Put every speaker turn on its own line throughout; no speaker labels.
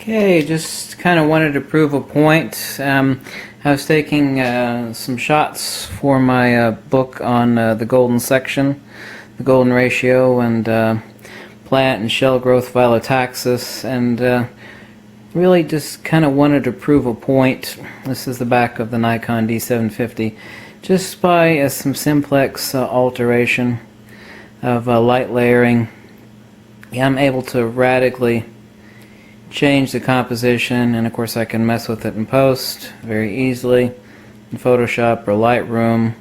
Okay, just kind of wanted to prove a point. I was taking some shots for my book on the golden section, the golden ratio, and plant and shell growth phyllotaxis, and really just kind of wanted to prove a point. This is the back of the Nikon D750. Just by some simplex alteration of light layering, I'm able to radically change the composition, and of course I can mess with it in post very easily in Photoshop or Lightroom.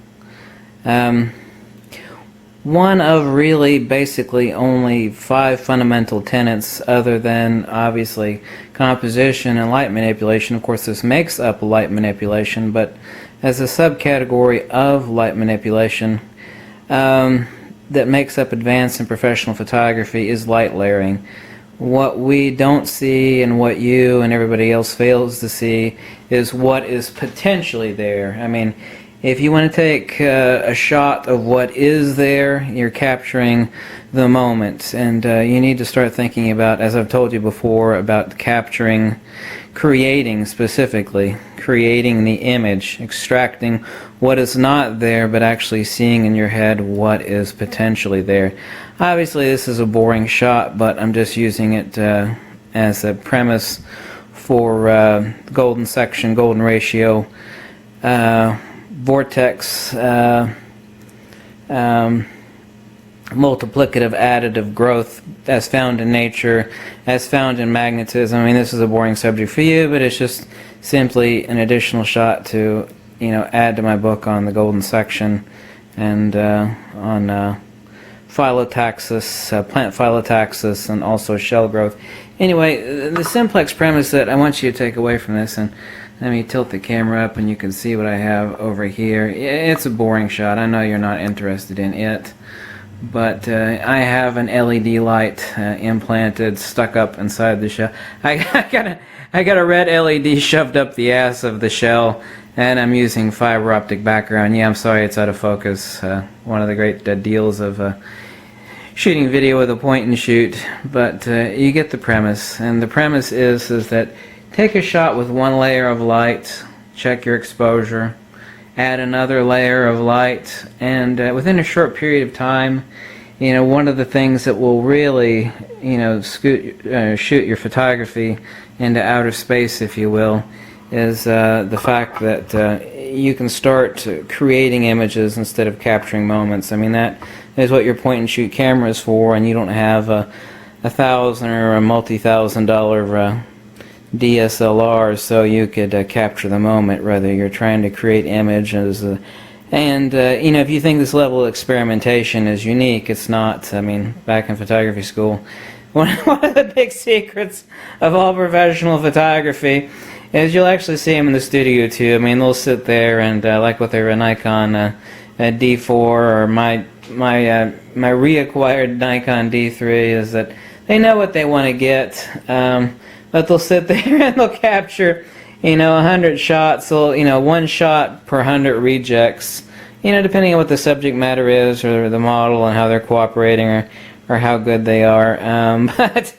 One of really basically only 5 fundamental tenets, other than obviously composition and light manipulation. Of course this makes up light manipulation, but as a subcategory of light manipulation that makes up advanced and professional photography is light layering. What we don't see, and what you and everybody else fails to see, is what is potentially there. I mean, if you want to take a shot of what is there, you're capturing the moment, and you need to start thinking about, as I've told you before, about capturing, creating specifically, creating the image, extracting what is not there, but actually seeing in your head what is potentially there. Obviously this is a boring shot, but I'm just using it as a premise for golden section, golden ratio, vortex, multiplicative additive growth as found in nature, as found in magnetism. I mean, this is a boring subject for you, but it's just simply an additional shot to, you know, add to my book on the golden section and on phyllotaxis, plant phyllotaxis, and also shell growth. Anyway, the simplex premise that I want you to take away from this, and let me tilt the camera up and you can see what I have over here. It's a boring shot. I know you're not interested in it, but I have an LED light implanted, stuck up inside the shell. I got a red LED shoved up the ass of the shell, and I'm using fiber optic background. Yeah, I'm sorry it's out of focus. One of the great deals of shooting video with a point and shoot, but you get the premise. And the premise is that take a shot with one layer of light, check your exposure, add another layer of light, and within a short period of time, you know, one of the things that will really, you know, shoot your photography into outer space, if you will, is the fact that you can start creating images instead of capturing moments. I mean, that is what your point and shoot camera is for, and you don't have a $1,000 or a multi-$1,000 DSLR so you could capture the moment. Rather, you're trying to create images, and you know, if you think this level of experimentation is unique, it's not. I mean, back in photography school, one of the big secrets of all professional photography is you'll actually see them in the studio too. I mean, they'll sit there and like with their Nikon D4 or my reacquired Nikon D3, is that they know what they want to get. But they'll sit there and they'll capture, you know, 100 shots. They'll, you know, 1 shot per 100 rejects. You know, depending on what the subject matter is, or the model, and how they're cooperating, or how good they are. But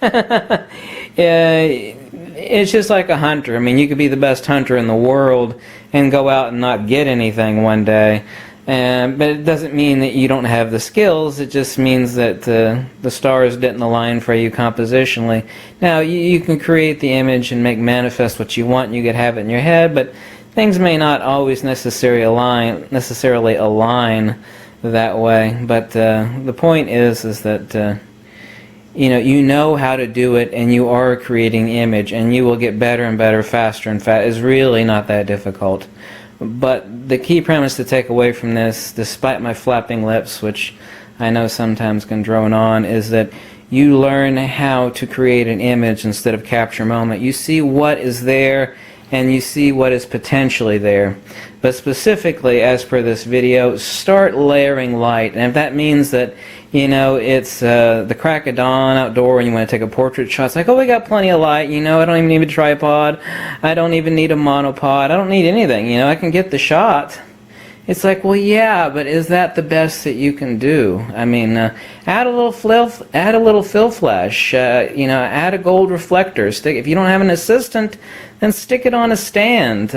it's just like a hunter. I mean, you could be the best hunter in the world and go out and not get anything one day. But it doesn't mean that you don't have the skills. It just means that the stars didn't align for you compositionally. Now, you can create the image and make manifest what you want, and you could have it in your head, but things may not always necessarily align that way. But the point is that you know how to do it, and you are creating the image, and you will get better and better, faster and faster. It's really not that difficult. But the key premise to take away from this, despite my flapping lips, which I know sometimes can drone on, is that you learn how to create an image instead of capture a moment. You see what is there, and you see what is potentially there. But specifically, as per this video, start layering light. And if that means that, you know, it's the crack of dawn outdoor and you want to take a portrait shot, it's like, oh, we got plenty of light, you know, I don't even need a tripod, I don't even need a monopod, I don't need anything, you know, I can get the shot. It's like, well, yeah, but is that the best that you can do? I mean, add a little fill flash. Add a gold reflector. If you don't have an assistant, then stick it on a stand.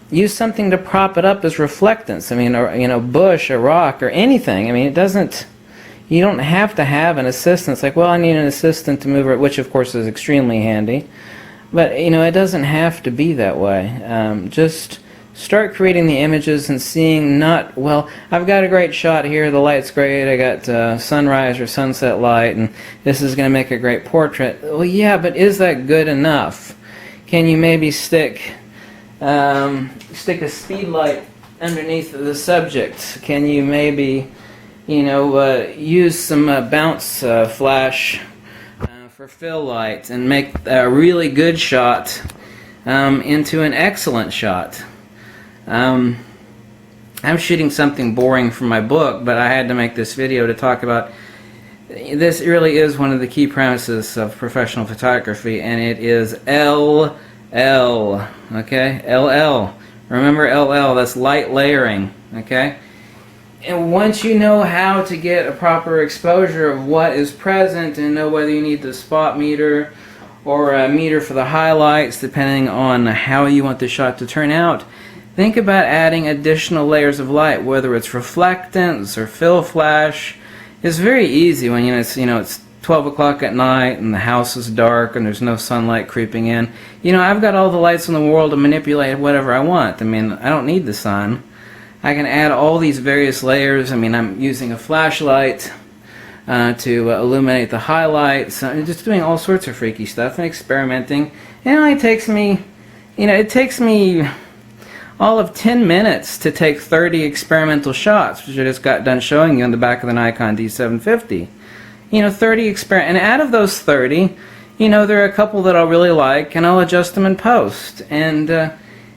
Use something to prop it up as reflectance. I mean, or bush, a rock, or anything. I mean, it doesn't. You don't have to have an assistant. It's like, well, I need an assistant to move it, which of course is extremely handy. But it doesn't have to be that way. Just start creating the images and seeing well, I've got a great shot here, the light's great, I got sunrise or sunset light, and this is going to make a great portrait. Well, yeah, but is that good enough? Can you maybe stick a speed light underneath the subject? Can you maybe, use some bounce flash for fill light and make a really good shot into an excellent shot? I'm shooting something boring from my book, but I had to make this video to talk about this. Really is one of the key premises of professional photography, and it is LL. Okay, LL. Remember LL, that's light layering. Okay, and once you know how to get a proper exposure of what is present and know whether you need the spot meter or a meter for the highlights, depending on how you want the shot to turn out, think about adding additional layers of light, whether it's reflectance or fill flash. It's very easy when it's 12 o'clock at night and the house is dark and there's no sunlight creeping in. I've got all the lights in the world to manipulate whatever I want. I mean, I don't need the sun. I can add all these various layers. I mean, I'm using a flashlight to illuminate the highlights. I'm just doing all sorts of freaky stuff and experimenting. It only takes me, it takes me all of 10 minutes to take 30 experimental shots, which I just got done showing you on the back of the Nikon D750. 30 and out of those 30, there are a couple that I'll really like, and I'll adjust them in post. And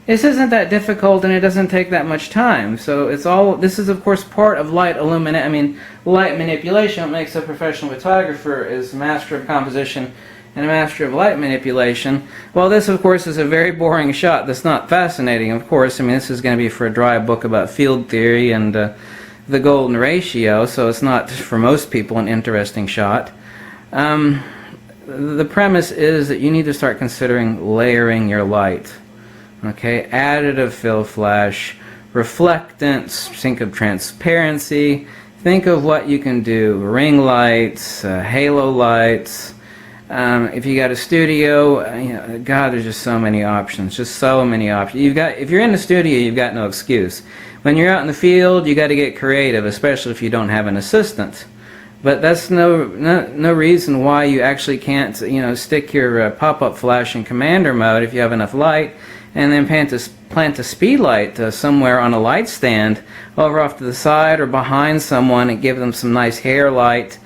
this isn't that difficult, and it doesn't take that much time. So this is of course part of light manipulation. What makes a professional photographer is a master of composition and a master of light manipulation. Well, this of course is a very boring shot that's not fascinating, of course. I mean, this is going to be for a dry book about field theory and the golden ratio, so it's not for most people an interesting shot. The premise is that you need to start considering layering your light. Okay, additive fill flash, reflectance, think of transparency, think of what you can do, ring lights, halo lights. If you got a studio, God, there's just so many options. Just so many options. If you're in the studio, you've got no excuse. When you're out in the field, you got to get creative, especially if you don't have an assistant. But that's no reason why you actually can't, stick your pop-up flash in commander mode if you have enough light, and then plant a speed light somewhere on a light stand over off to the side or behind someone and give them some nice hair light.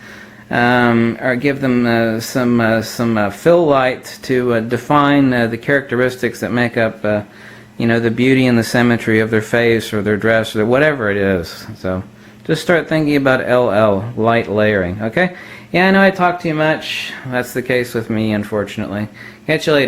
Or give them some fill light to define the characteristics that make up, the beauty and the symmetry of their face or their dress or whatever it is. So just start thinking about LL, light layering. Okay? Yeah, I know I talk too much. That's the case with me, unfortunately. Catch you later.